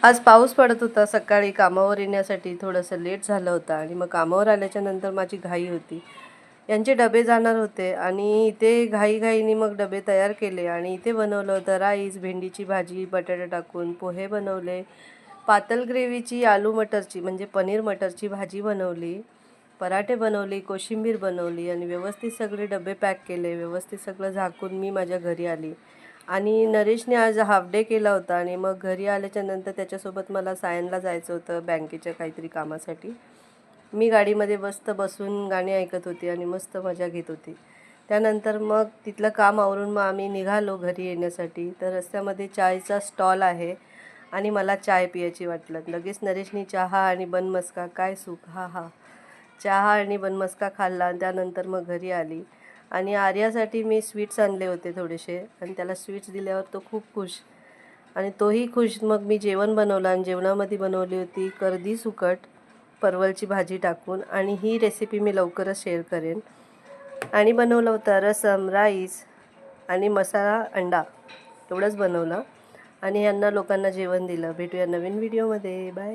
आज पाऊस पडत होता. सकाळी कामावर येण्यासाठी थोडंसं लेट झालं होतं आणि मग कामावर आल्याच्या नंतर माझी घाई होती. यांचे डबे जाणार होते आणि इथे घाईघाईने मग डबे तयार केले आणि इथे बनवलं होतं राईस, भेंडीची भाजी, बटाटे टाकून पोहे बनवले, पातळ ग्रेव्हीची आलू मटरची म्हणजे पनीर मटरची भाजी बनवली, पराठे बनवले, कोशिंबीर बनवली आणि व्यवस्थित सगळे डबे पॅक केले. व्यवस्थित सगळं झाकून मी माझ्या घरी आली. आणि नरेशने आज हाफ डे केला होता आणि मग घरी आल्याच्या नंतर त्याच्यासोबत मला सायनला जायचं होतं बँकेच्या काहीतरी कामासाठी. मी गाडीमध्ये मस्त बसून गाणी ऐकत होती आणि मस्त मजा घेत होती. त्यानंतर मग तिथलं काम आवरून मग आम्ही निघालो घरी येण्यासाठी. तर रस्त्यामध्ये चायचा स्टॉल आहे आणि मला चाय पियाची वाटलं. लगेच नरेशनी चहा आणि बनमस्का, काय सुख! हा हा, चहा आणि बनमस्का खाल्ला आणि त्यानंतर मग घरी आली. आणि आर्यासाठी मी स्वीट्स आणले होते थोडेसे आणि त्याला स्वीट्स दिल्यावर तो खूप खुश आणि तोही खुश. मग मी जेवण बनवलं आणि जेवणामध्ये बनवली होती कर्दी सुकट परवलची भाजी टाकून आणि ही रेसिपी मी लवकरच शेअर करेन. आणि बनवलं होतं रसम, राईस आणि मसाला अंडा, एवढंच बनवलं आणि यांना लोकांना जेवण दिलं. भेटूया नवीन व्हिडिओमध्ये. बाय.